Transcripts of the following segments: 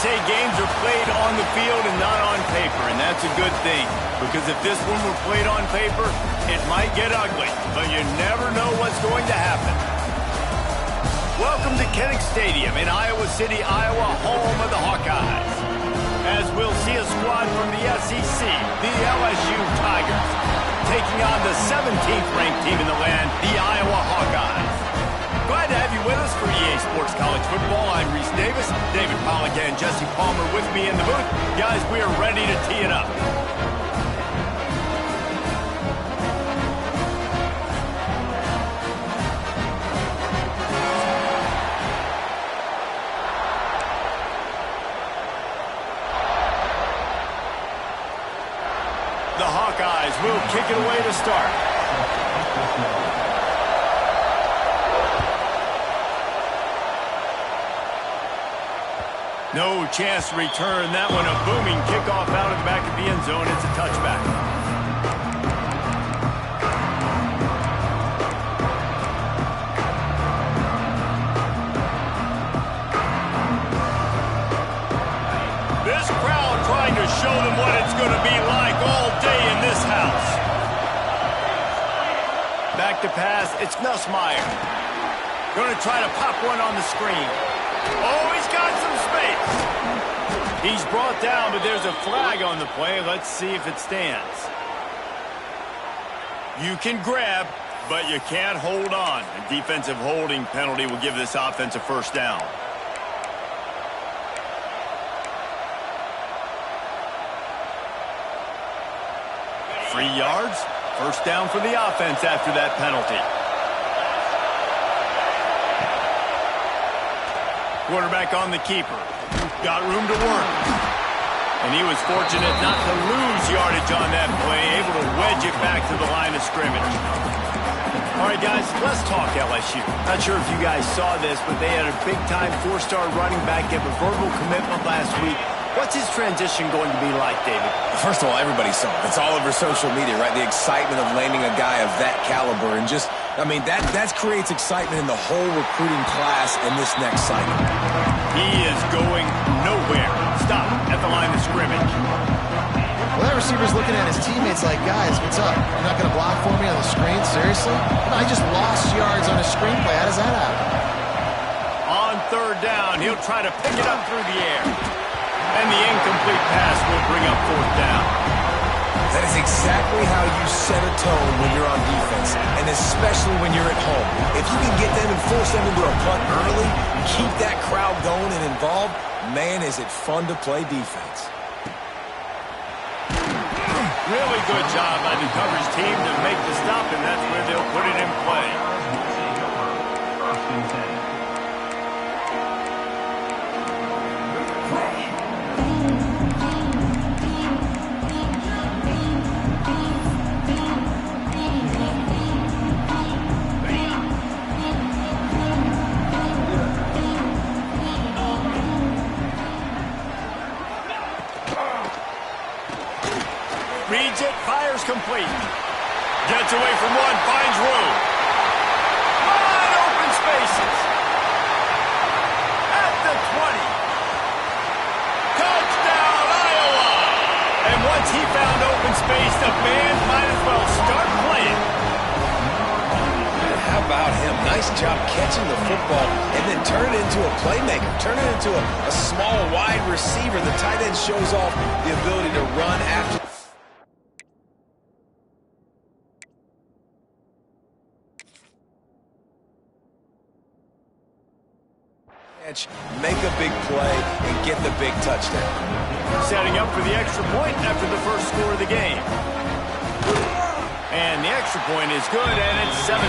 say games are played on the field and not on paper, and that's a good thing. Because if this one were played on paper, it might get ugly, but you never know what's going to happen. Welcome to Kinnick Stadium in Iowa City, Iowa, home of the Hawkeyes. As we'll see a squad from the SEC, the LSU Tigers, taking on the 17th ranked team in the land, the Iowa Hawkeyes. Glad to have you with us for EA Sports College Football. I'm Reese Davis, David Pollack and Jesse Palmer with me in the booth. Guys, we are ready to tee it up. The Hawkeyes will kick it away to start. No chance to return that one. A booming kickoff out of the back of the end zone. It's a touchback. This crowd trying to show them what it's going to be like all day in this house. Back to pass. It's Nussmeier. Going to try to pop one on the screen. Oh, he's got some space. He's brought down, but there's a flag on the play. Let's see if it stands. You can grab, but you can't hold on. A defensive holding penalty will give this offense a first down. Free yards. First down for the offense after that penalty. Quarterback on the keeper. Got room to work. And he was fortunate not to lose yardage on that play, able to wedge it back to the line of scrimmage. All right, guys, let's talk LSU. Not sure if you guys saw this, but they had a big-time four-star running back give a verbal commitment last week. What's his transition going to be like, David? First of all, everybody saw it. It's all over social media, right? The excitement of landing a guy of that caliber. And just, I mean, that creates excitement in the whole recruiting class in this next cycle. He is going nowhere. Stop at the line of scrimmage. Well, that receiver's looking at his teammates like, guys, what's up? You're not going to block for me on the screen? Seriously? I just lost yards on a screenplay. How does that happen? On third down, he'll try to pick it up through the air. And the incomplete pass will bring up fourth down. That is exactly how you set a tone when you're on defense, and especially when you're at home. If you can get them and force them into a punt early, keep that crowd going and involved, man, is it fun to play defense. Really good job by the coverage team to make the stop, and that's where they'll put it in play. Reads it, fires complete. Gets away from one, finds room. Wide open spaces. At the 20. Touchdown, Iowa! And once he found open space, the band might as well start playing. How about him? Nice job catching the football and then turn it into a playmaker. Turn it into a small, wide receiver. The tight end shows off the ability to run after. Make a big play and get the big touchdown. Setting up for the extra point after the first score of the game. And the extra point is good, and it's 7-0.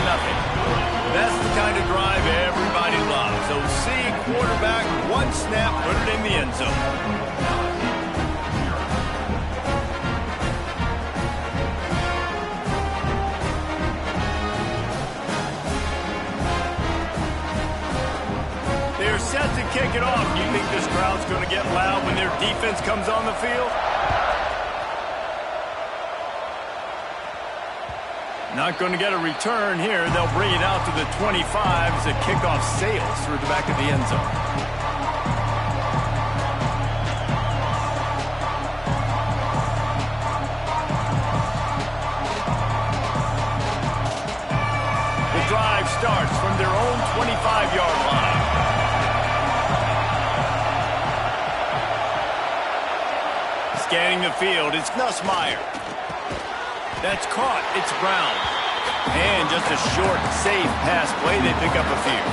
That's the kind of drive everybody loves. OC quarterback, one snap, put it in the end zone. They're set to kick it off. Do you think this crowd's going to get loud when their defense comes on the field? Not going to get a return here. They'll bring it out to the 25 as the kickoff sails through the back of the end zone. Scanning the field, it's Nussmeier. That's caught, it's Brown. And just a short, safe pass play, they pick up a few.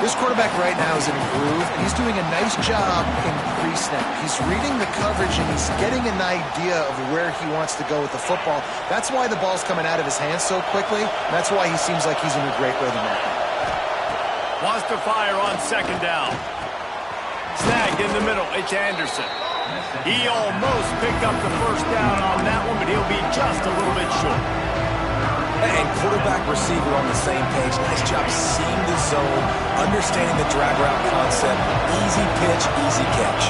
This quarterback right now is in a groove, and he's doing a nice job in pre-snap. He's reading the coverage, and he's getting an idea of where he wants to go with the football. That's why the ball's coming out of his hands so quickly. And that's why he seems like he's in a great rhythm right now. Wants to fire on second down. Snagged in the middle, it's Anderson. He almost picked up the first down on that one, but he'll be just a little bit short. And quarterback, receiver on the same page. Nice job seeing the zone, understanding the drag route concept. Easy pitch, easy catch.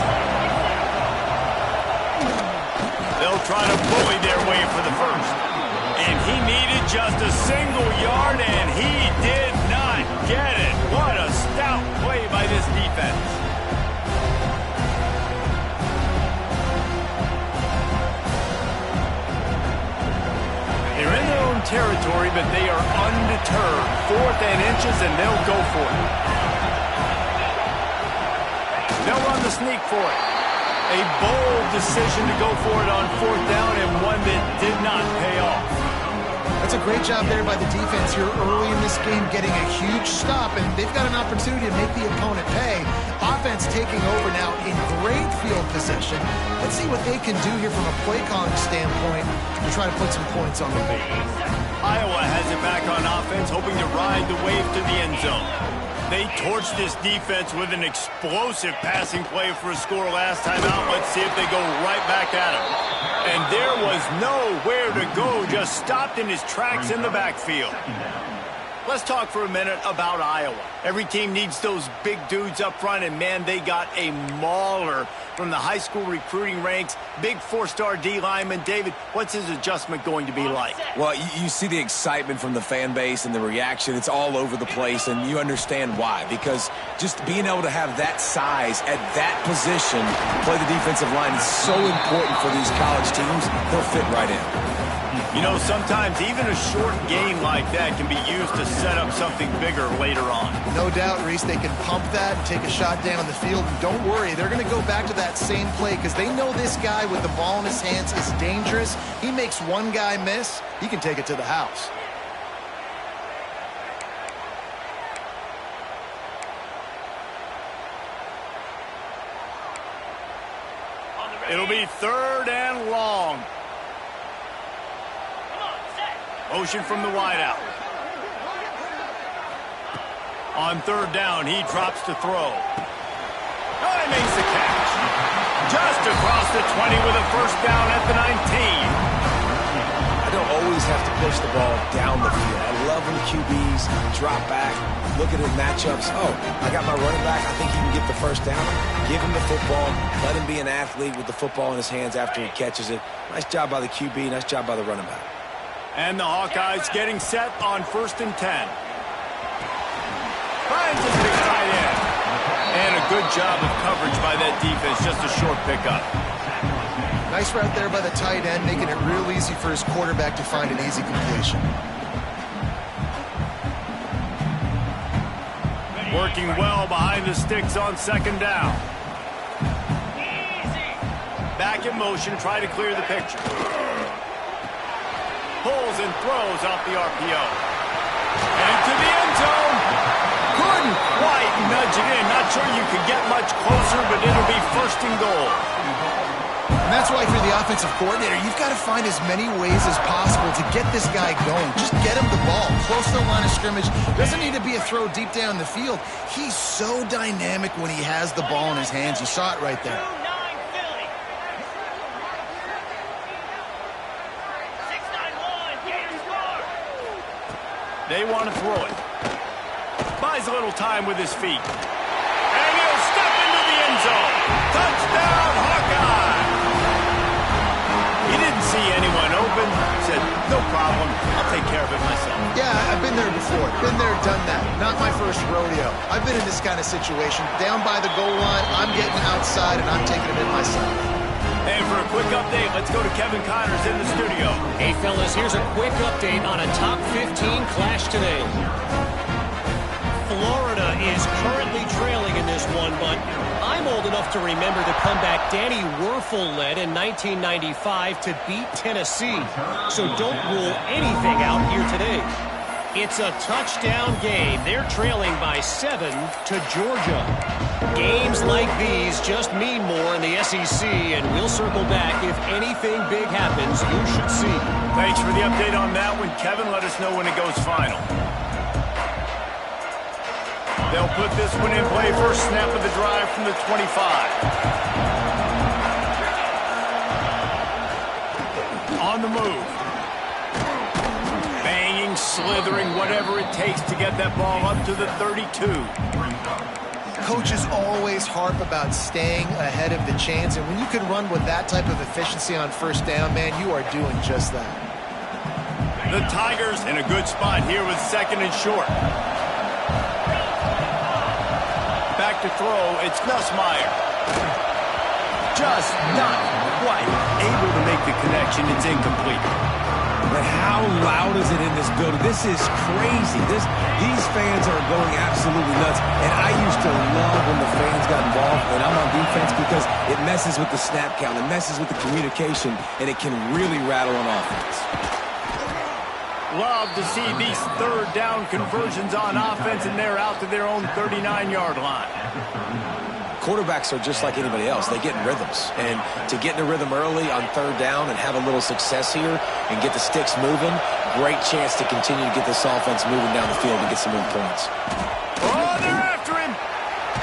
They'll try to bully their way for the first. And he needed just a single yard, and he did not get it. What a stout play by this defense. They're in their own territory, but they are undeterred. 4th and inches, and they'll go for it. They'll run the sneak for it. A bold decision to go for it on 4th down, and one that did not pay off. That's a great job there by the defense here early in this game, getting a huge stop, and they've got an opportunity to make the opponent pay. Offense taking over now in great field position. Let's see what they can do here from a play calling standpoint to try to put some points on the board. Iowa has it back on offense, hoping to ride the wave to the end zone. They torched this defense with an explosive passing play for a score last time out. Let's see if they go right back at him. And there was nowhere to go, just stopped in his tracks in the backfield. Let's talk for a minute about Iowa. Every team needs those big dudes up front, and man, they got a mauler from the high school recruiting ranks. Big 4-star D lineman. David, what's his adjustment going to be like? Well, you see the excitement from the fan base and the reaction. It's all over the place, and you understand why. Because just being able to have that size at that position, play the defensive line, is so important for these college teams. They'll fit right in. You know, sometimes even a short gain like that can be used to set up something bigger later on. No doubt, Reese, they can pump that and take a shot down the field. And don't worry, they're going to go back to that same play because they know this guy with the ball in his hands is dangerous. He makes one guy miss, he can take it to the house. It'll be 3rd and long. Motion from the wideout. On 3rd down, he drops to throw. Oh, he makes the catch. Just across the 20 with a first down at the 19. I don't always have to push the ball down the field. I love when QBs drop back, look at his matchups. Oh, I got my running back. I think he can get the first down. Give him the football. Let him be an athlete with the football in his hands after he catches it. Nice job by the QB. Nice job by the running back. And the Hawkeyes getting set on 1st and 10. Finds his big tight end. And a good job of coverage by that defense. Just a short pickup. Nice route there by the tight end, making it real easy for his quarterback to find an easy completion. Working well behind the sticks on 2nd down. Back in motion, try to clear the picture. Pulls and throws off the RPO. And to the end zone. Couldn't quite nudge it in. Not sure you could get much closer, but it'll be 1st and goal. And that's why, if you're the offensive coordinator, you've got to find as many ways as possible to get this guy going. Just get him the ball close to the line of scrimmage. Doesn't need to be a throw deep down the field. He's so dynamic when he has the ball in his hands. You saw it right there. They want to throw it. Buys a little time with his feet. And he'll step into the end zone. Touchdown, Hawkeye! He didn't see anyone open. Said, no problem. I'll take care of it myself. Yeah, I've been there before. Been there, done that. Not my first rodeo. I've been in this kind of situation. Down by the goal line, I'm getting outside, and I'm taking it in myself. And for a quick update, let's go to Kevin Connors in the studio. Hey, fellas, here's a quick update on a top 15 clash today. Florida is currently trailing in this this one, but I'm old enough to remember the comeback Danny Werfel led in 1995 to beat Tennessee. So don't rule anything out here today. It's a touchdown game. They're trailing by 7 to Georgia. Games like these just mean more in the SEC, and we'll circle back if anything big happens you should see. Thanks for the update on that one, Kevin. Let us know when it goes final. They'll put this one in play. First snap of the drive from the 25. On the move. Banging, slithering, whatever it takes to get that ball up to the 32. Coaches always harp about staying ahead of the chains, and when you can run with that type of efficiency on first down, man, you are doing just that. The Tigers in a good spot here with second and short. Back to throw, it's Nussmeier. Just not quite able to make the connection. It's incomplete. But how loud is it in this building? This is crazy. These fans are going absolutely nuts. And I used to love when the fans got involved when I'm on defense because it messes with the snap count. It messes with the communication, and it can really rattle on offense. Love to see these third down conversions on offense, and they're out to their own 39-yard line. Quarterbacks are just like anybody else. They get in rhythms. And to get in a rhythm early on third down and have a little success here and get the sticks moving, great chance to continue to get this offense moving down the field and get some more points. Oh, they're after him.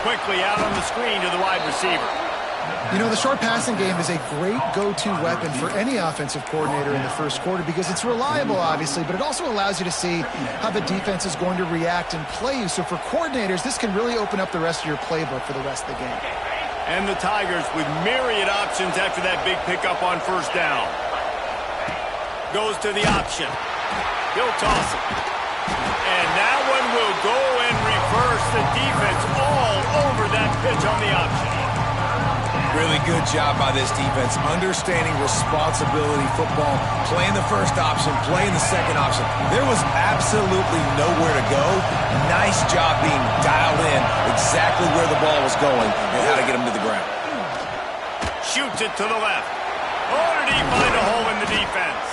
Quickly out on the screen to the wide receiver. You know, the short passing game is a great go-to weapon for any offensive coordinator in the first quarter because it's reliable, obviously, but it also allows you to see how the defense is going to react and play you. So for coordinators, this can really open up the rest of your playbook for the rest of the game. And the Tigers with myriad options after that big pickup on first down. Goes to the option. He'll toss it. And that one will go and reverse the defense all over that pitch on the option. Really good job by this defense, understanding responsibility football, playing the first option, playing the second option. There was absolutely nowhere to go. Nice job being dialed in exactly where the ball was going and how to get him to the ground. Shoots it to the left. Oh, did he find a hole in the defense?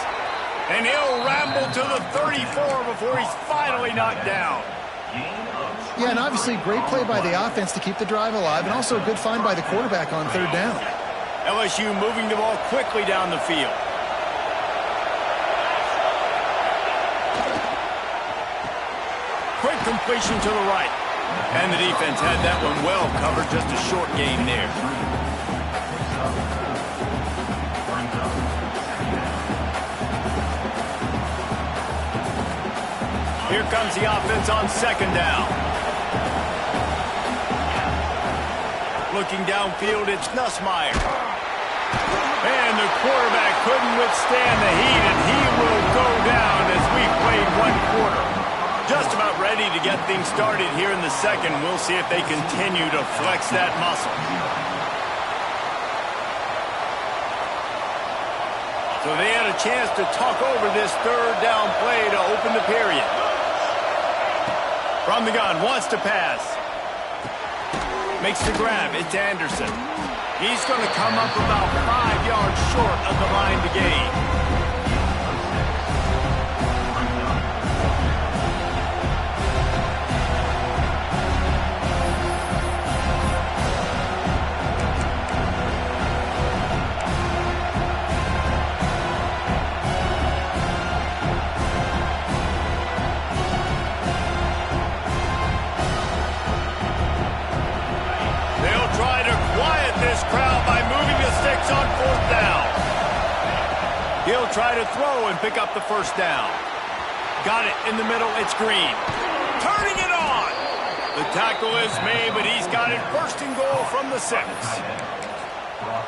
And he'll ramble to the 34 before he's finally knocked down. Yeah, and obviously great play by the offense to keep the drive alive, and also a good find by the quarterback on third down. LSU moving the ball quickly down the field. Quick completion to the right. And the defense had that one well covered, just a short gain there. Here comes the offense on second down. Looking downfield, it's Nussmeier. And the quarterback couldn't withstand the heat, and he will go down as we played one quarter. Just about ready to get things started here in the second. We'll see if they continue to flex that muscle. So they had a chance to talk over this third down play to open the period. From the gun, wants to pass. Makes the grab, it's Anderson. He's going to come up about 5 yards short of the line to gain. On fourth down. He'll try to throw and pick up the first down. Got it in the middle. It's Green. Turning it on. The tackle is made, but he's got it first and goal from the 6.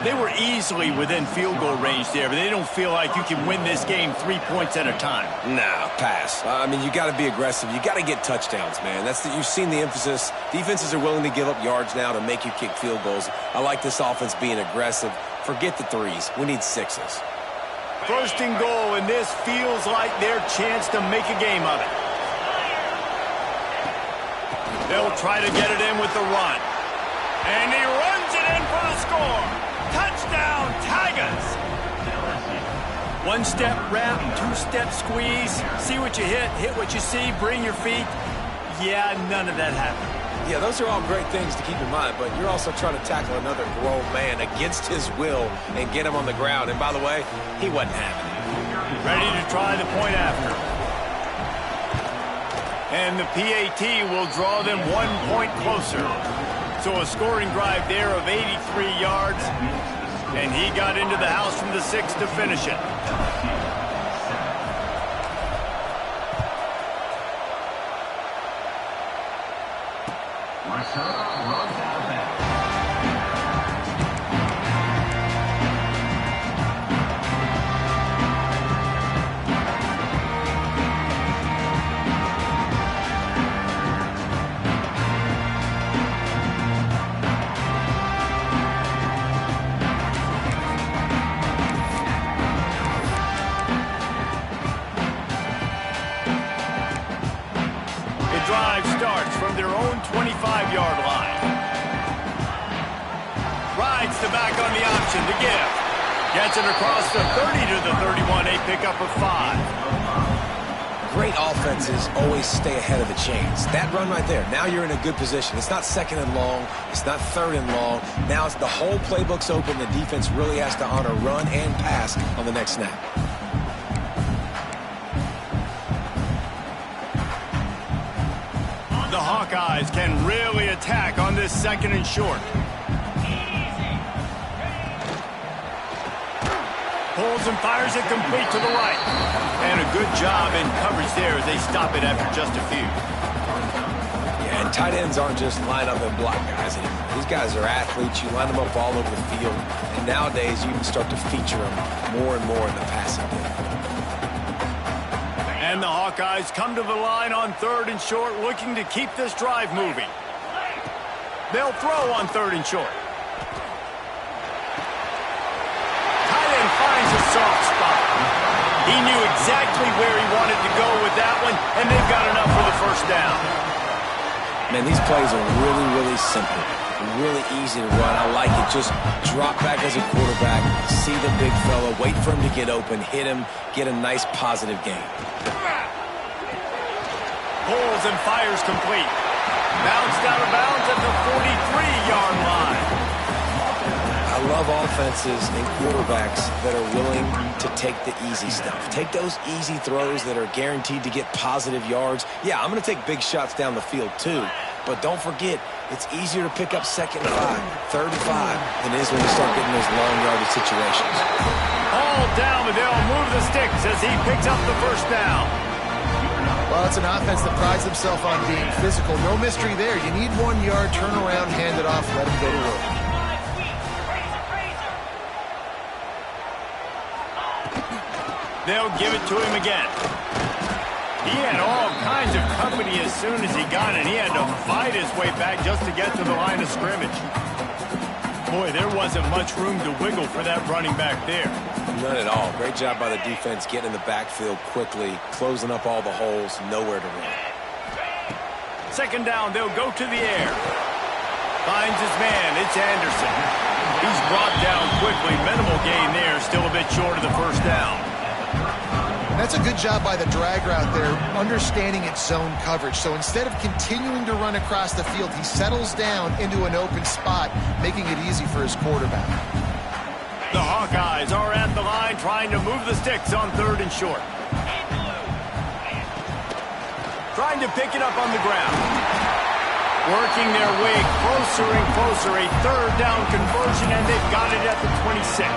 They were easily within field goal range there, but they don't feel like you can win this game 3 points at a time. Nah, pass. I mean, you got to be aggressive. You got to get touchdowns, man. You've seen the emphasis. Defenses are willing to give up yards now to make you kick field goals. I like this offense being aggressive. Forget the 3s. We need 6s. First and goal, and this feels like their chance to make a game of it. They'll try to get it in with the run. And he runs it in for the score. Touchdown, Tigers. One-step wrap, two-step squeeze. See what you hit what you see, bring your feet. Yeah, none of that happened. Yeah, those are all great things to keep in mind, but you're also trying to tackle another grown man against his will and get him on the ground. And by the way, he wasn't having it. Ready to try the point after. And the PAT will draw them 1 point closer. So a scoring drive there of 83 yards. And he got into the house from the 6 to finish it. Drive starts from their own 25-yard line. Rides the back on the option to give. Gets it across the 30 to the 31, a pickup of 5. Great offenses always stay ahead of the chains. That run right there, now you're in a good position. It's not 2nd and long. It's not 3rd and long. Now it's the whole playbook's open. The defense really has to honor run and pass on the next snap. The Hawkeyes can really attack on this 2nd and short. Pulls and fires it complete to the right. And a good job in coverage there as they stop it after just a few. Yeah, and tight ends aren't just line up and block guys anymore. These guys are athletes. You line them up all over the field. And nowadays you can start to feature them more and more in the passing game. And the Hawkeyes come to the line on 3rd and short, looking to keep this drive moving. They'll throw on 3rd and short. Tight end finds a soft spot. He knew exactly where he wanted to go with that one, and they've got enough for the first down. Man, these plays are really, really simple. Really easy to run. I like it. Just drop back as a quarterback, see the big fella, wait for him to get open, hit him, get a nice positive gain. Pulls and fires complete. Bounced out of bounds at the 43-yard line. I love offenses and quarterbacks that are willing to take the easy stuff. Take those easy throws that are guaranteed to get positive yards. Yeah, I'm going to take big shots down the field too, but don't forget, it's easier to pick up 2nd and 5, 3rd and 5 than it is when you start getting those long yardage situations. All down, but they'll move the sticks as he picks up the first down. Well, it's an offense that prides themselves on being physical. No mystery there. You need 1 yard, turn around, hand it off, let him go to work. They'll give it to him again. He had all kinds of company as soon as he got it. He had to fight his way back just to get to the line of scrimmage. Boy, there wasn't much room to wiggle for that running back there. None at all. Great job by the defense getting in the backfield quickly, closing up all the holes, nowhere to run. 2nd down, they'll go to the air. Finds his man, it's Anderson. He's brought down quickly. Minimal gain there, still a bit short of the first down. That's a good job by the drag route there, understanding its zone coverage. So instead of continuing to run across the field, he settles down into an open spot, making it easy for his quarterback. The Hawkeyes are at the line trying to move the sticks on 3rd and short. Trying to pick it up on the ground. Working their way closer and closer. A 3rd down conversion, and they've got it at the 26.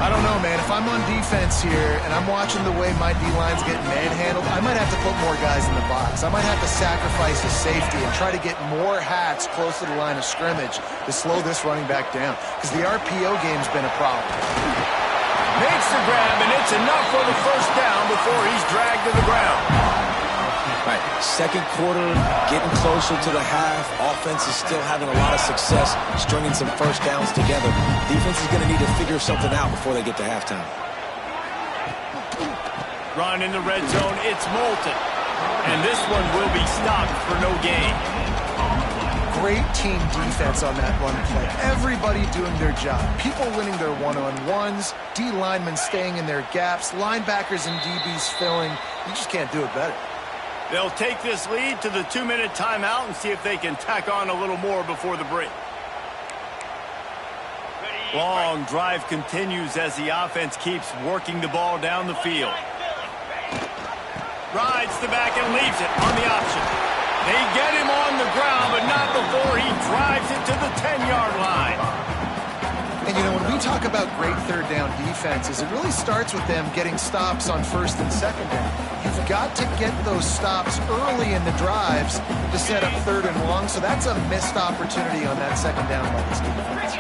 I don't know, man. If I'm on defense here and I'm watching the way my D-line's getting manhandled, I might have to put more guys in the box. I might have to sacrifice his safety and try to get more hats close to the line of scrimmage to slow this running back down, because the RPO game's been a problem. Makes the grab, and it's enough for the first down before he's dragged to the ground. Right, 2nd quarter, getting closer to the half. Offense is still having a lot of success stringing some first downs together. Defense is going to need to figure something out before they get to halftime. Run in the red zone, it's Moulton. And this one will be stopped for no gain. great team defense on that one play. Everybody doing their job. People winning their one-on-ones, D linemen staying in their gaps, linebackers and DBs filling. You just can't do it better. They'll take this lead to the 2-minute timeout and see if they can tack on a little more before the break. Long drive continues as the offense keeps working the ball down the field. Rides the back and leaves it on the option. They get him on the ground, but not before he drives it to the 10-yard line. And, you know, when we talk about great third down defenses, it really starts with them getting stops on first and second down. You've got to get those stops early in the drives to set up third and long, so that's a missed opportunity on that second down by this defense.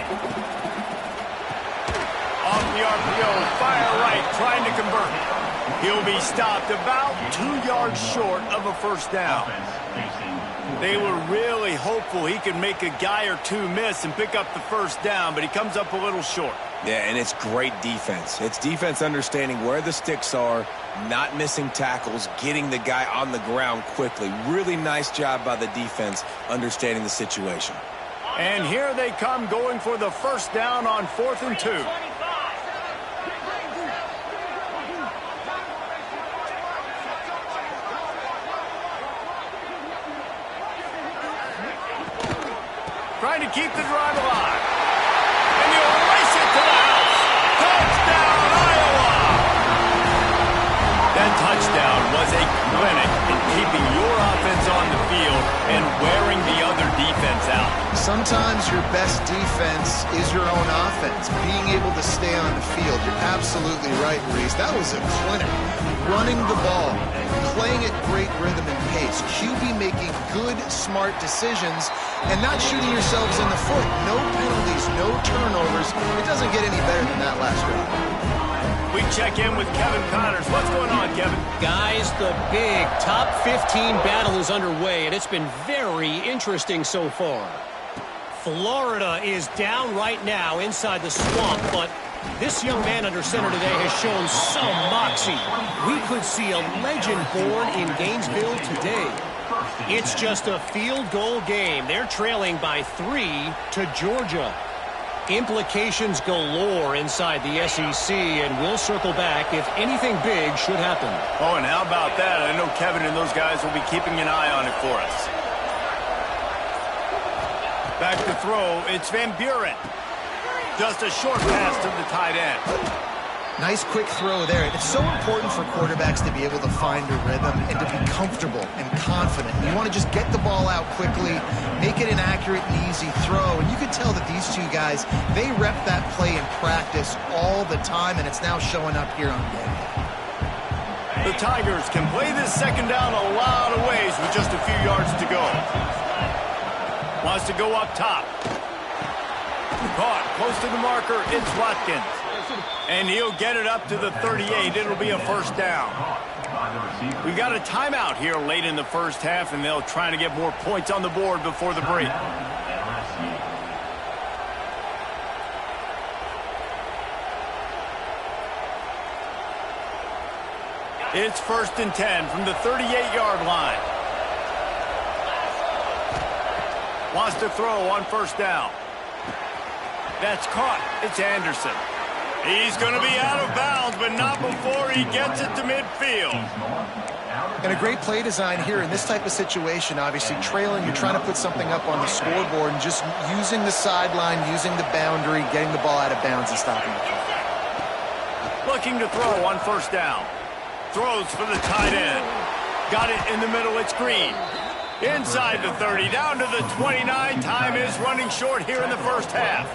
Off the RPO, fire right, trying to convert. He'll be stopped about 2 yards short of a first down. They were really hopeful he could make a guy or two miss and pick up the first down, but he comes up a little short. Yeah, and it's great defense. It's defense understanding where the sticks are, not missing tackles, getting the guy on the ground quickly. Really nice job by the defense understanding the situation. And here they come going for the first down on 4th and 2. Trying to keep the drive alive. And he'll race it to the house. Touchdown, Iowa! That touchdown was a clinic in keeping your offense on the field and wearing the other defense out. Sometimes your best defense is your own offense, being able to stay on the field. You're absolutely right, Reese. That was a clinic. Running the ball, playing at great rhythm and pace. QB making good, smart decisions and not shooting yourselves in the foot. No penalties, no turnovers. It doesn't get any better than that last drive. We check in with Kevin Connors. What's going on, Kevin? Guys, the big top 15 battle is underway, and it's been very interesting so far. Florida is down right now inside the swamp, but this young man under center today has shown some moxie. We could see a legend born in Gainesville today. It's just a field goal game. They're trailing by 3 to Georgia. Implications galore inside the SEC, and we'll circle back if anything big should happen. Oh, and how about that? I know Kevin and those guys will be keeping an eye on it for us. Back to throw, it's Van Buren. Just a short pass to the tight end. Nice quick throw there. It's so important for quarterbacks to be able to find a rhythm and to be comfortable and confident. You want to just get the ball out quickly, make it an accurate and easy throw. And you can tell that these two guys, they rep that play in practice all the time, and it's now showing up here on game. The Tigers can play this second down a lot of ways with just a few yards to go. Wants to go up top. Caught close to the marker. It's Watkins. And he'll get it up to the 38. It'll be a first down. We've got a timeout here late in the first half, and they'll try to get more points on the board before the break. It's 1st and 10 from the 38-yard line. Wants to throw on first down. That's caught. It's Anderson. He's going to be out of bounds, but not before he gets it to midfield. And a great play design here in this type of situation. Obviously, trailing, you're trying to put something up on the scoreboard and just using the sideline, using the boundary, getting the ball out of bounds and stopping the play. Looking to throw on first down. Throws for the tight end. Got it in the middle. It's Green. Inside the 30, down to the 29. Time is running short here in the first half.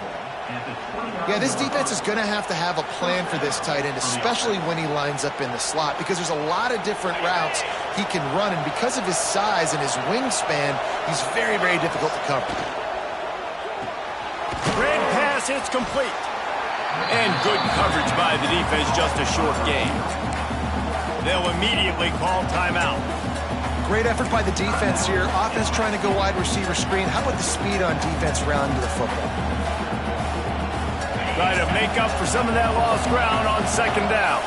Yeah, this defense is going to have a plan for this tight end, especially when he lines up in the slot, because there's a lot of different routes he can run, and because of his size and his wingspan, he's very, very difficult to cover. Great pass, it's complete. And good coverage by the defense, just a short game. They'll immediately call timeout. Great effort by the defense here. Offense trying to go wide receiver screen. How about the speed on defense rounding the football? Try to make up for some of that lost ground on second down.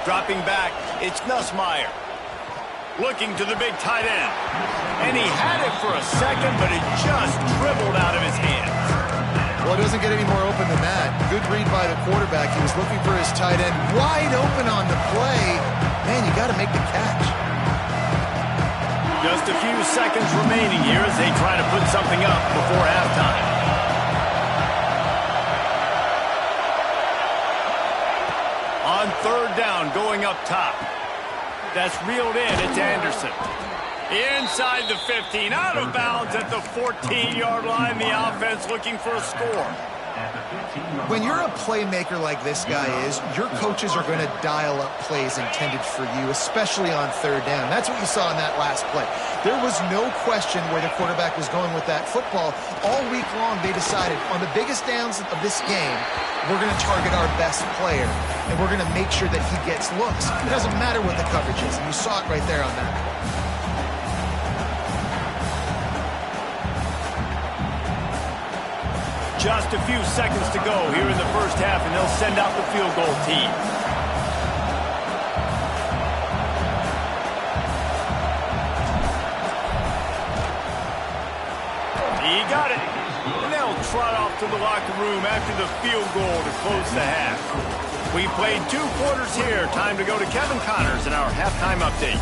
Dropping back, it's Nussmeier. Looking to the big tight end. And he had it for a second, but it just dribbled out of his hands. Well, it doesn't get any more open than that. Good read by the quarterback. He was looking for his tight end wide open on the play. Man, you got to make the catch. Just a few seconds remaining here as they try to put something up before halftime. On third down, going up top. That's reeled in. It's Anderson. Inside the 15, out of bounds at the 14-yard line. The offense looking for a score. When you're a playmaker like this guy is, your coaches are going to dial up plays intended for you, especially on third down. That's what you saw in that last play. There was no question where the quarterback was going with that football. All week long, they decided on the biggest downs of this game, we're going to target our best player, and we're going to make sure that he gets looks. It doesn't matter what the coverage is, and you saw it right there on that. Just a few seconds to go here in the first half, and they'll send out the field goal team. He got it. And they'll trot off to the locker room after the field goal to close the half. We played 2 quarters here. Time to go to Kevin Connors in our halftime update.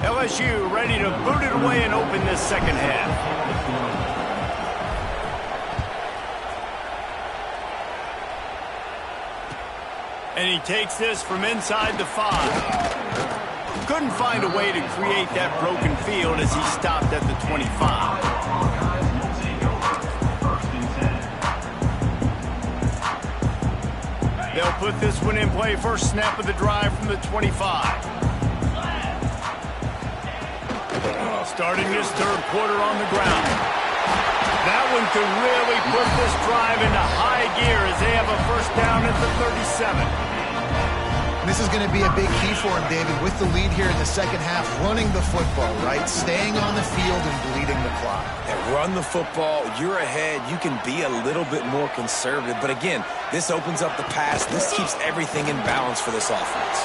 LSU ready to boot it away and open this second half. And he takes this from inside the 5. Couldn't find a way to create that broken field as he stopped at the 25. They'll put this one in play. First snap of the drive from the 25. Starting this third quarter on the ground. That one could really put this drive into high gear as they have a first down at the 37. This is going to be a big key for him, David, with the lead here in the second half, running the football, right? Staying on the field and bleeding the clock. And run the football, you're ahead, you can be a little bit more conservative. But again, this opens up the pass. This keeps everything in balance for this offense.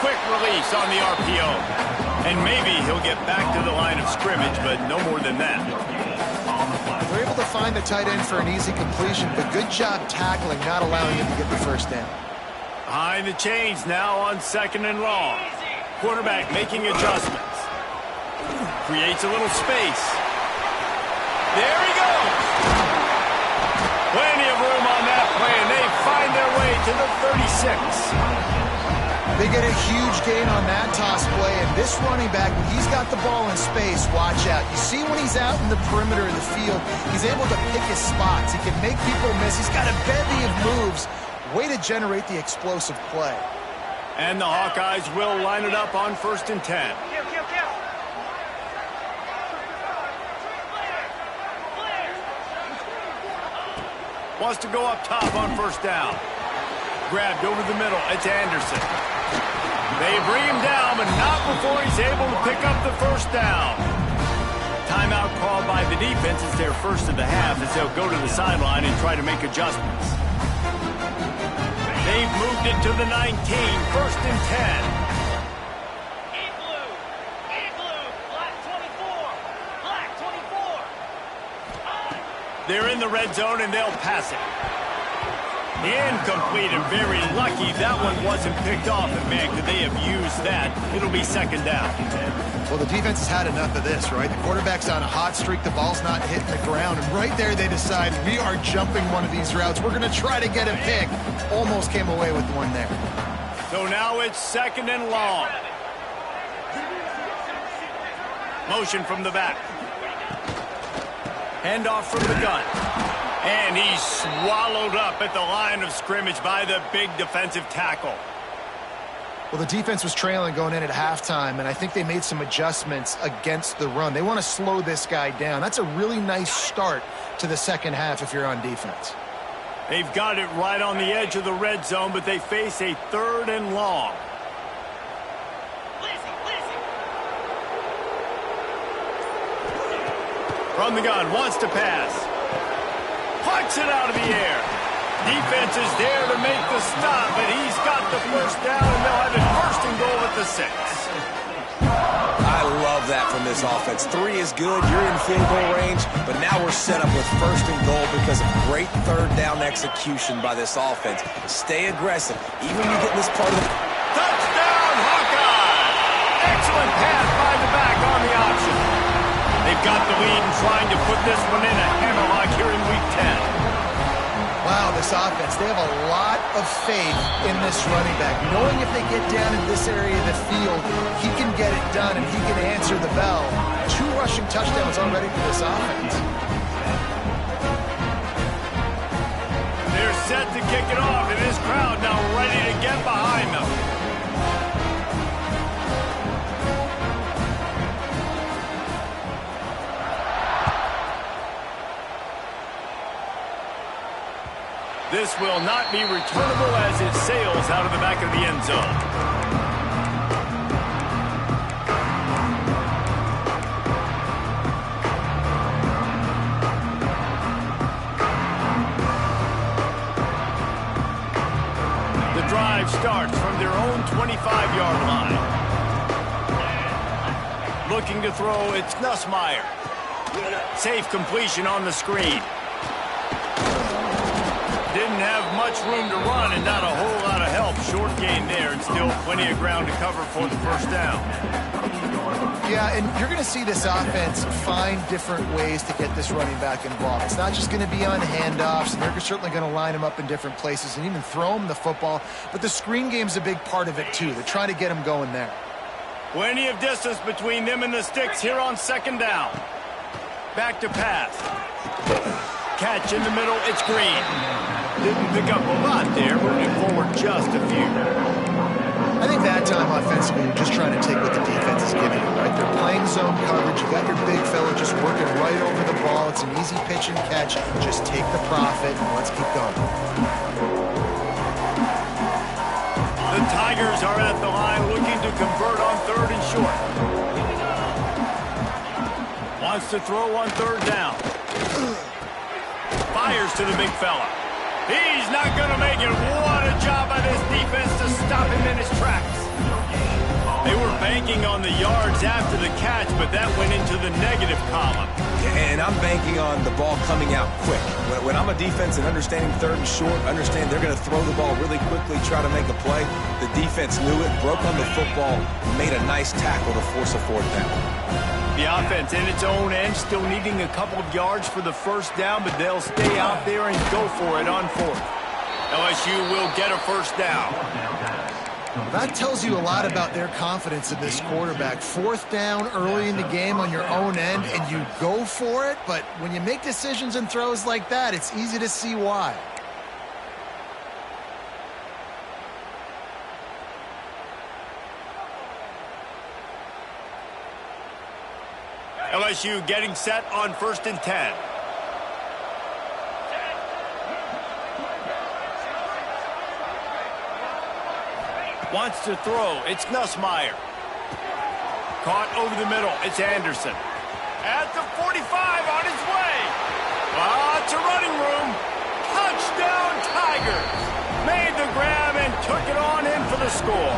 Quick release on the RPO. And maybe he'll get back to the line of scrimmage, but no more than that. They're able to find the tight end for an easy completion, but good job tackling, not allowing him to get the first down. Behind the chains now on second and long. Quarterback making adjustments. Creates a little space. There he goes. Plenty of room on that play, and they find their way to the 36. They get a huge gain on that toss play, and this running back, when he's got the ball in space, watch out. You see when he's out in the perimeter of the field, he's able to pick his spots. He can make people miss. He's got a bevy of moves. Way to generate the explosive play. And the Hawkeyes will line it up on 1st and 10. Wants to go up top on first down. Grabbed over the middle. It's Anderson. They bring him down, but not before he's able to pick up the first down. Timeout called by the defense. It's their first of the half as they'll go to the sideline and try to make adjustments. They've moved it to the 19, 1st and 10. They're in the red zone, and they'll pass it. Incomplete, and very lucky that one wasn't picked off. And, man, could they have used that? It'll be second down. Well, the defense has had enough of this, right? The quarterback's on a hot streak. The ball's not hitting the ground. And right there they decide, we are jumping one of these routes. We're going to try to get a pick. Almost came away with one there. So now it's second and long. Motion from the back. Handoff from the gun. And he's swallowed up at the line of scrimmage by the big defensive tackle. Well, the defense was trailing going in at halftime, and I think they made some adjustments against the run. They want to slow this guy down. That's a really nice start to the second half if you're on defense. They've got it right on the edge of the red zone, but they face a 3rd and long. From the gun, wants to pass. Pucks it out of the air. Defense is there to make the stop, but he's got the first down, and they'll have it first and goal at the 6. I love that from this offense. 3 is good. You're in field goal range, but now we're set up with first and goal because of great third down execution by this offense. Stay aggressive. Even when you get in this part of the... Touchdown, Hawkeye! Excellent pass by the back on the option. They've got the lead and trying to put this one in a hammerlock here in Week 10. Wow, this offense, they have a lot of faith in this running back. Knowing if they get down in this area of the field, he can get it done and he can answer the bell. 2 rushing touchdowns already for this offense. They're set to kick it off, and this crowd now ready to get behind them. This will not be returnable as it sails out of the back of the end zone. The drive starts from their own 25-yard line. Looking to throw, it's Nussmeier. Safe completion on the screen. Didn't have much room to run and not a whole lot of help. Short gain there and still plenty of ground to cover for the first down. Yeah, and you're going to see this offense find different ways to get this running back involved. It's not just going to be on handoffs, and they're certainly going to line him up in different places and even throw him the football. But the screen game's a big part of it, too. They're trying to get him going there. Plenty of distance between them and the sticks here on second down. Back to pass. Catch in the middle, it's Green. Didn't pick up a lot there, moving forward just a few. I think that time offensively, you're just trying to take what the defense is giving you, right? They're playing zone coverage. You got your big fella just working right over the ball. It's an easy pitch and catch. Just take the profit and let's keep going. The Tigers are at the line looking to convert on 3rd and short. Wants to throw on 3rd down. Fires to the big fella. He's not going to make it. What a job by this defense to stop him in his tracks. They were banking on the yards after the catch, but that went into the negative column. And I'm banking on the ball coming out quick. When I'm a defense and understanding 3rd and short, understand they're going to throw the ball really quickly, try to make a play. The defense knew it, broke on the football, made a nice tackle to force a 4th down. The offense in its own end still needing a couple of yards for the first down, but they'll stay out there and go for it on 4th. LSU will get a first down. That tells you a lot about their confidence in this quarterback. 4th down early in the game on your own end, and you go for it, but when you make decisions and throws like that, it's easy to see why. LSU getting set on 1st and 10. Wants to throw. It's Nussmeier. Caught over the middle. It's Anderson. At the 45 on his way. Lots of running room. Touchdown Tigers. Made the grab and took it on in for the score.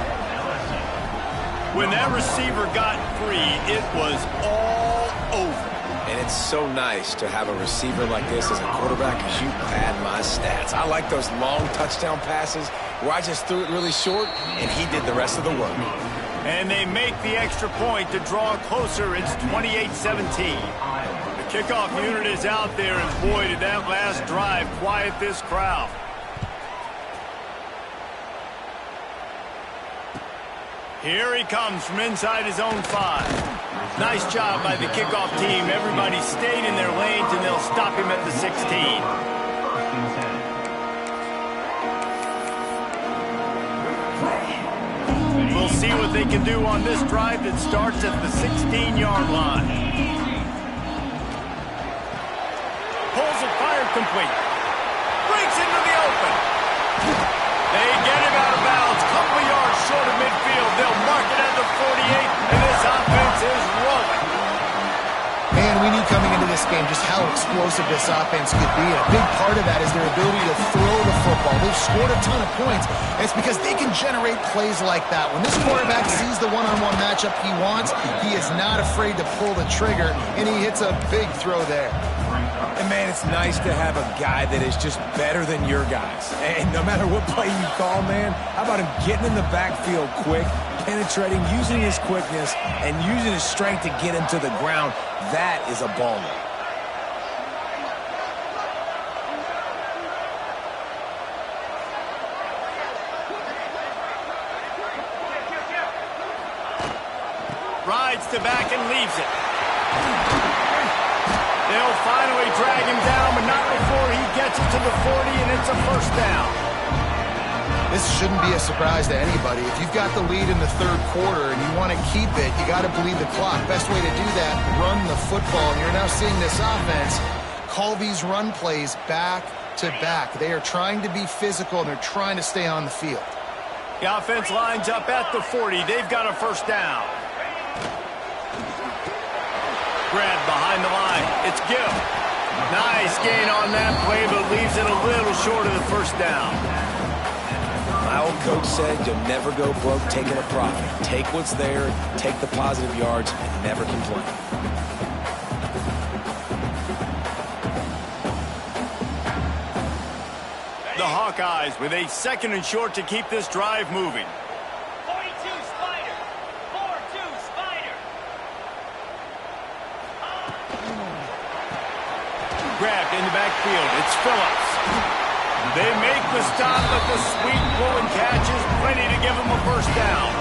When that receiver got free, it was all over. And it's so nice to have a receiver like this as a quarterback because you pad my stats. I like those long touchdown passes where I just threw it really short and he did the rest of the work. And they make the extra point to draw closer. It's 28-17. The kickoff unit is out there, and boy, did that last drive quiet this crowd. Here he comes from inside his own 5. Nice job by the kickoff team. Everybody stayed in their lanes, and they'll stop him at the 16. We'll see what they can do on this drive that starts at the 16-yard line. Pulls it, fired complete. Breaks into the open. They get him out of bounds. Couple yards short of midfield. They'll mark it at the 48, and this offense is rolling. Man, we knew coming into this game just how explosive this offense could be. And a big part of that is their ability to throw the football. They've scored a ton of points, and it's because they can generate plays like that. When this quarterback sees the one-on-one matchup he wants, he is not afraid to pull the trigger, and he hits a big throw there. And, man, it's nice to have a guy that is just better than your guys. And no matter what play you call, man, how about him getting in the backfield quick, penetrating, using his quickness, and using his strength to get him to the ground. That is a baller. Rides to back and leaves it. They'll finally drag him down, but not before he gets it to the 40, and it's a first down. This shouldn't be a surprise to anybody. If you've got the lead in the third quarter and you want to keep it, you got to bleed the clock. Best way to do that, run the football. And you're now seeing this offense call these run plays back to back. They are trying to be physical, and they're trying to stay on the field. The offense lines up at the 40. They've got a first down. Grab behind the line. It's Gill. Nice gain on that play, but leaves it a little short of the first down. My old coach said you'll never go broke taking a profit. Take what's there, take the positive yards, and never complain. The Hawkeyes with a second and short to keep this drive moving. 42 Spider. 4-2 Spider. Grabbed in the backfield. It's Phillips. They make the stop, but the sweet pulling catch is plenty to give them a first down.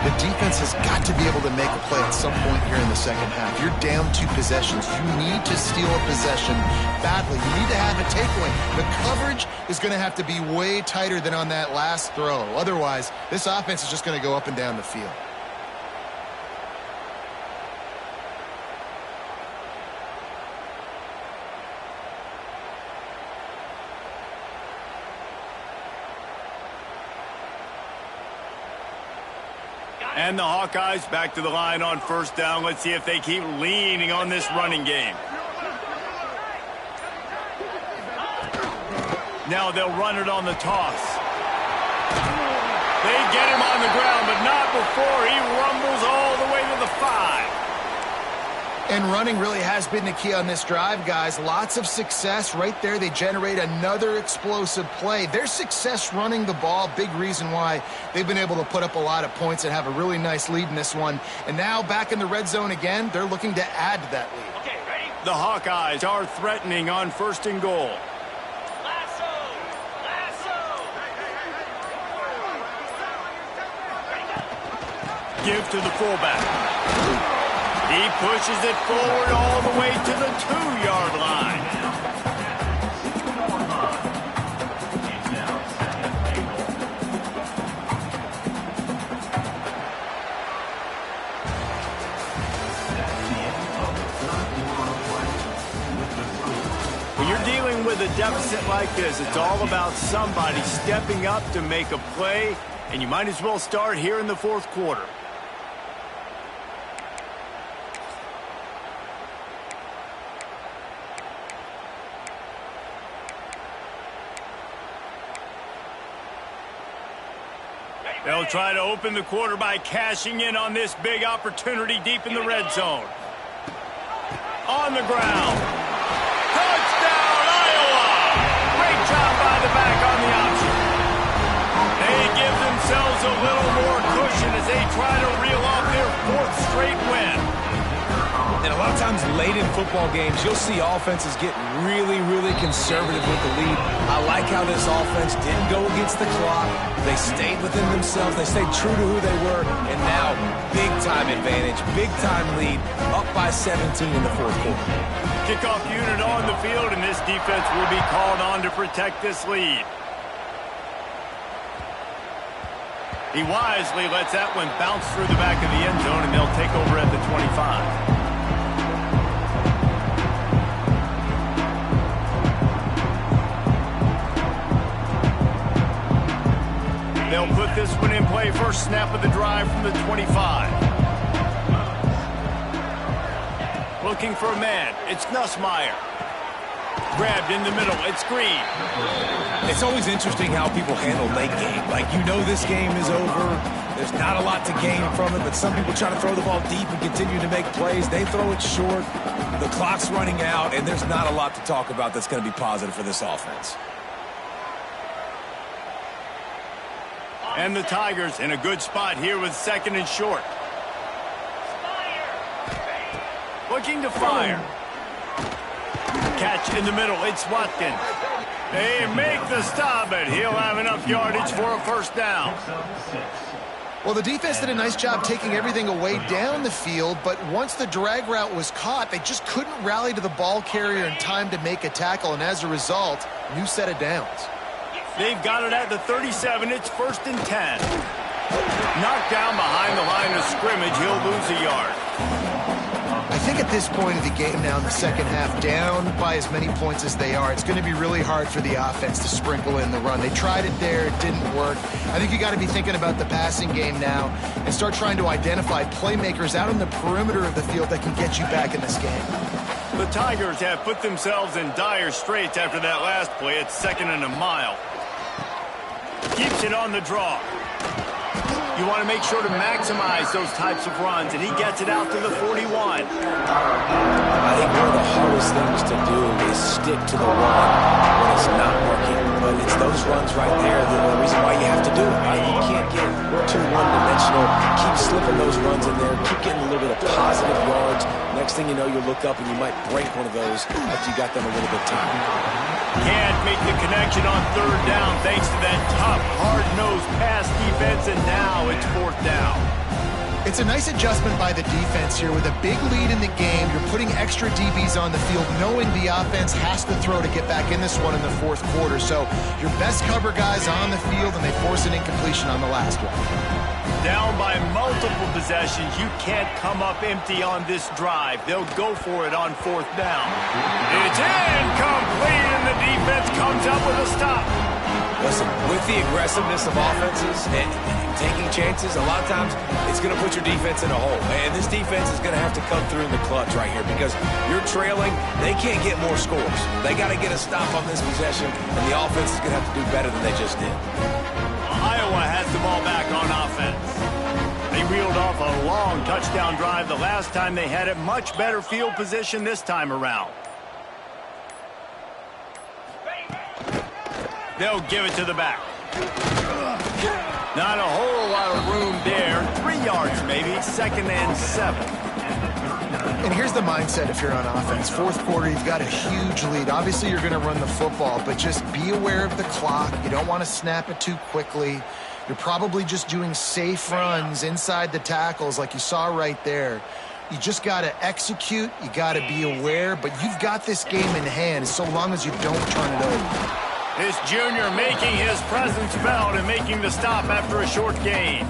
The defense has got to be able to make a play at some point here in the second half. You're down 2 possessions. You need to steal a possession badly. You need to have a takeaway. The coverage is going to have to be way tighter than on that last throw. Otherwise, this offense is just going to go up and down the field. And the Hawkeyes back to the line on first down. Let's see if they keep leaning on this running game. Now they'll run it on the toss. They get him on the ground, but not before he rumbles all the way to the 5. And running really has been the key on this drive, guys. Lots of success right there. They generate another explosive play. Their success running the ball, big reason why they've been able to put up a lot of points and have a really nice lead in this one. And now back in the red zone again, they're looking to add to that lead. Okay, ready? The Hawkeyes are threatening on first and goal. Lasso. Give to the fullback. He pushes it forward all the way to the 2-yard line. When you're dealing with a deficit like this, it's all about somebody stepping up to make a play, and you might as well start here in the fourth quarter. They'll try to open the quarter by cashing in on this big opportunity deep in the red zone. On the ground. Touchdown, Iowa! Great job by the back on the option. They give themselves a little more cushion as they try to reel off their 4th straight win. And a lot of times late in football games, you'll see offenses get really, really conservative with the lead. I like how this offense didn't go against the clock. They stayed within themselves. They stayed true to who they were. And now, big-time advantage, big-time lead, up by 17 in the fourth quarter. Kickoff unit on the field, and this defense will be called on to protect this lead. He wisely lets that one bounce through the back of the end zone, and they'll take over at the 25. They'll put this one in play. First snap of the drive from the 25. Looking for a man. It's Nussmeier. Grabbed in the middle. It's Green. It's always interesting how people handle late game. Like, you know this game is over. There's not a lot to gain from it, but some people try to throw the ball deep and continue to make plays. They throw it short. The clock's running out, and there's not a lot to talk about that's going to be positive for this offense. And the Tigers in a good spot here with 2nd and short. Looking to fire. Catch in the middle. It's Watkins. They make the stop, but he'll have enough yardage for a first down. Well, the defense did a nice job taking everything away down the field, but once the drag route was caught, they just couldn't rally to the ball carrier in time to make a tackle, and as a result, new set of downs. They've got it at the 37. It's 1st and 10. Knocked down behind the line of scrimmage. He'll lose a yard. I think at this point of the game now in the second half, down by as many points as they are, it's going to be really hard for the offense to sprinkle in the run. They tried it there. It didn't work. I think you got to be thinking about the passing game now and start trying to identify playmakers out on the perimeter of the field that can get you back in this game. The Tigers have put themselves in dire straits after that last play. It's 2nd and a mile. Keeps it on the draw. You want to make sure to maximize those types of runs, and he gets it out to the 41. I think one of the hardest things to do is stick to the run when it's not working. But it's those runs right there that are the reason why you have to do it. Right? You can't get too one-dimensional. Keep slipping those runs in there. Keep getting a little bit of positive yards. Next thing you know, you'll look up and you might break one of those after you got them a little bit tired. Can't make the connection on 3rd down thanks to that tough, hard-nosed pass defense, and now it's 4th down. It's a nice adjustment by the defense here. With a big lead in the game, you're putting extra DBs on the field, knowing the offense has to throw to get back in this one in the 4th quarter. So your best cover guys on the field, and they force an incompletion on the last one. Down by multiple possessions, you can't come up empty on this drive. They'll go for it on 4th down. It's incomplete, and the defense comes up with a stop. Listen, with the aggressiveness of offenses and taking chances, a lot of times it's going to put your defense in a hole. And this defense is going to have to come through in the clutch right here because you're trailing. They can't get more scores. They got to get a stop on this possession, and the offense is going to have to do better than they just did. Iowa has the ball back on offense. They reeled off a long touchdown drive the last time they had it. Much better field position this time around. They'll give it to the back. Not a whole lot of room there. 3 yards maybe. 2nd and 7. And here's the mindset if you're on offense. 4th quarter, you've got a huge lead. Obviously, you're going to run the football, but just be aware of the clock. You don't want to snap it too quickly. You're probably just doing safe runs inside the tackles like you saw right there. You just got to execute. You got to be aware, but you've got this game in hand so long as you don't turn it over. This junior making his presence felt and making the stop after a short gain.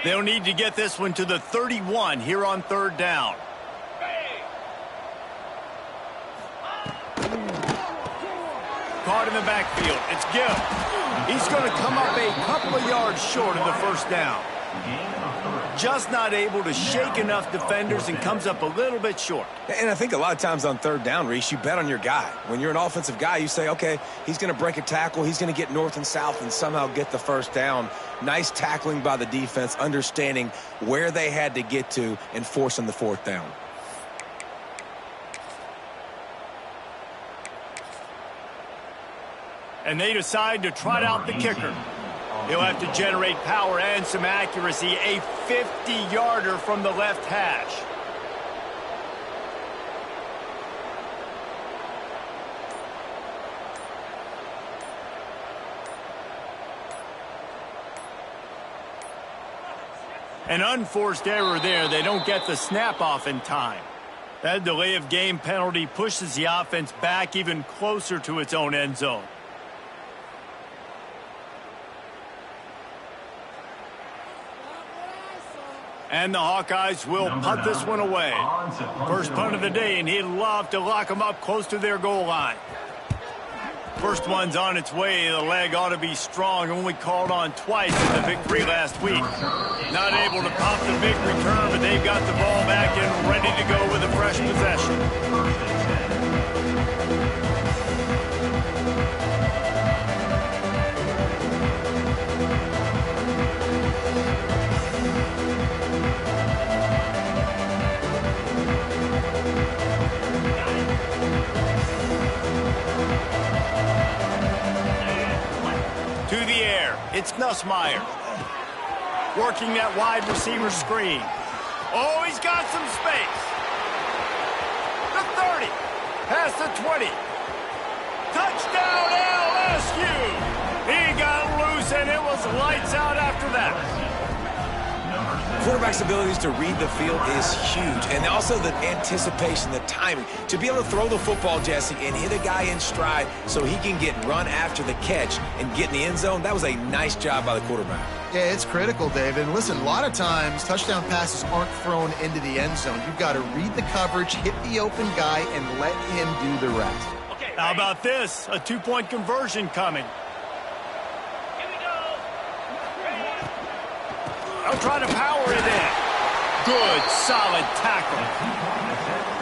They'll need to get this one to the 31 here on 3rd down. Caught in the backfield. It's Gill. He's going to come up a couple of yards short of the first down. Just not able to shake enough defenders and comes up a little bit short. And I think a lot of times on 3rd down, Reese, you bet on your guy. When you're an offensive guy, you say, okay, he's going to break a tackle. He's going to get north and south and somehow get the first down. Nice tackling by the defense, understanding where they had to get to and forcing the 4th down. And they decide to trot out the kicker. He'll have to generate power and some accuracy. A 50-yarder from the left hash. An unforced error there. They don't get the snap off in time. That delay of game penalty pushes the offense back even closer to its own end zone. And the Hawkeyes will punt this one away. First punt of the day, and he'd love to lock them up close to their goal line. First one's on its way. The leg ought to be strong. Only called on twice in the victory last week. Not able to pop the big return, but they've got the ball back and ready to go with a fresh possession. It's Nussmeier working that wide receiver screen. Oh, he's got some space. The 30, past the 20. Touchdown LSU. He got loose, and it was lights out after that. Quarterback's abilities to read the field is huge, and also the anticipation, the timing. To be able to throw the football, Jesse, and hit a guy in stride so he can get run after the catch and get in the end zone, that was a nice job by the quarterback. Yeah, it's critical, David. And listen, a lot of times touchdown passes aren't thrown into the end zone. You've got to read the coverage, hit the open guy, and let him do the rest. Okay, how about this? A two-point conversion coming. They'll try to power it in. Good, solid tackle.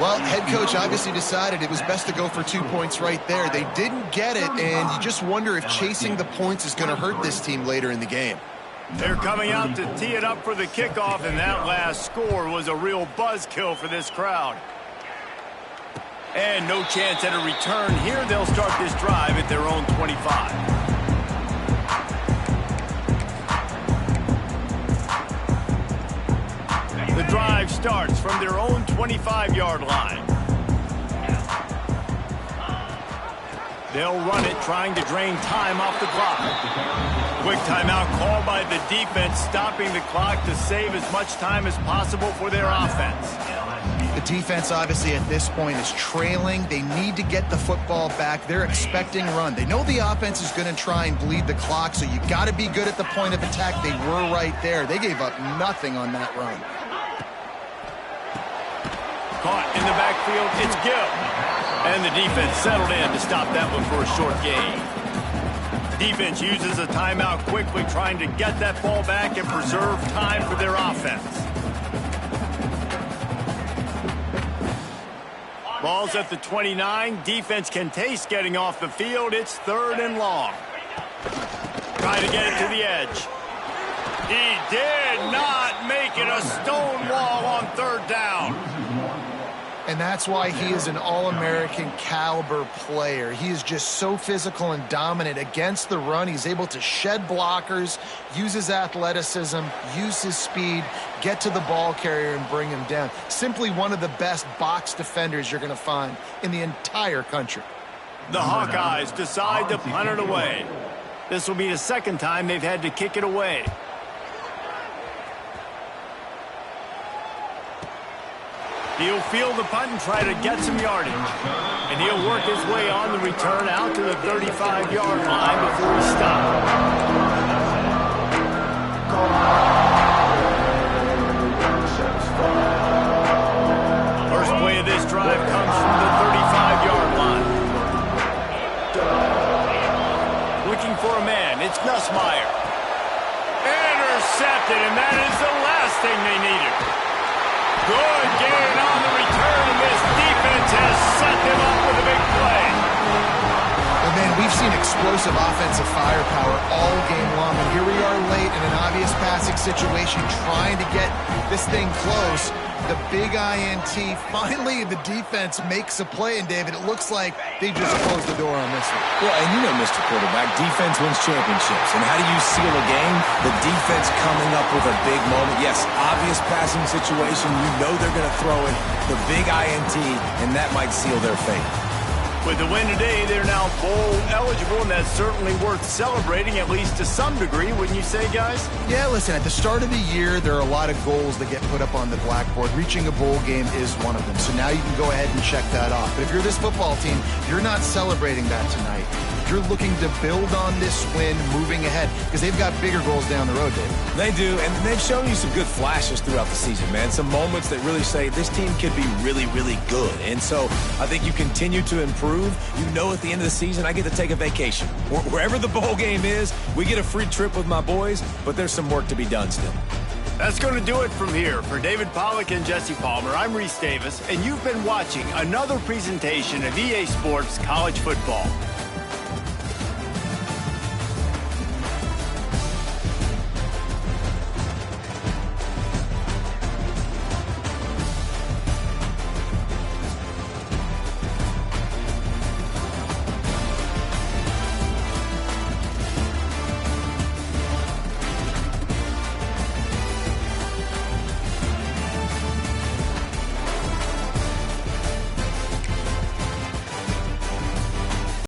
Well, head coach obviously decided it was best to go for 2 points right there. They didn't get it, and you just wonder if chasing the points is going to hurt this team later in the game. They're coming out to tee it up for the kickoff, and that last score was a real buzzkill for this crowd. And no chance at a return here. They'll start this drive at their own 25. The drive starts from their own 25-yard line. They'll run it, trying to drain time off the clock. Quick timeout called by the defense, stopping the clock to save as much time as possible for their offense. The defense, obviously, at this point is trailing. They need to get the football back. They're expecting run. They know the offense is going to try and bleed the clock, so you got to be good at the point of attack. They were right there. They gave up nothing on that run. Caught in the backfield, it's Gill. And the defense settled in to stop that one for a short gain. Defense uses a timeout quickly, trying to get that ball back and preserve time for their offense. Ball's at the 29. Defense can taste getting off the field. It's 3rd and long. Try to get it to the edge. He did not make it. A stone wall on 3rd down. And that's why he is an All-American caliber player. He is just so physical and dominant against the run. He's able to shed blockers, use his athleticism, use his speed, get to the ball carrier and bring him down. Simply one of the best box defenders you're going to find in the entire country. The Hawkeyes decide to punt it away. This will be the second time they've had to kick it away. He'll field the punt and try to get some yardage. And he'll work his way on the return out to the 35-yard line before he stops. First play of this drive comes from the 35-yard line. Looking for a man. It's Nussmeier. Intercepted, and that is the last thing they needed. Good gain on the return, and this defense has set them up with a big play. Well, man, we've seen explosive offensive firepower all game long, and here we are late in an obvious passing situation trying to get this thing close. The big INT, finally the defense makes a play, and David, it looks like they just closed the door on this one. Well, and you know, Mr. Quarterback, defense wins championships. And how do you seal a game? The defense coming up with a big moment. Yes, obvious passing situation. You know they're going to throw it. The big INT, and that might seal their fate. With the win today, they're now bowl eligible, and that's certainly worth celebrating, at least to some degree, wouldn't you say, guys? Yeah, listen, at the start of the year, there are a lot of goals that get put up on the blackboard. Reaching a bowl game is one of them, so now you can go ahead and check that off. But if you're this football team, you're not celebrating that tonight. you're looking to build on this win moving ahead because they've got bigger goals down the road, David. They do, and they've shown you some good flashes throughout the season, man. Some moments that really say this team could be really, really good. And so I think you continue to improve. You know at the end of the season, I get to take a vacation. Wherever the bowl game is, we get a free trip with my boys, but there's some work to be done still. That's going to do it from here. For David Pollack and Jesse Palmer, I'm Reese Davis, and you've been watching another presentation of EA Sports College Football.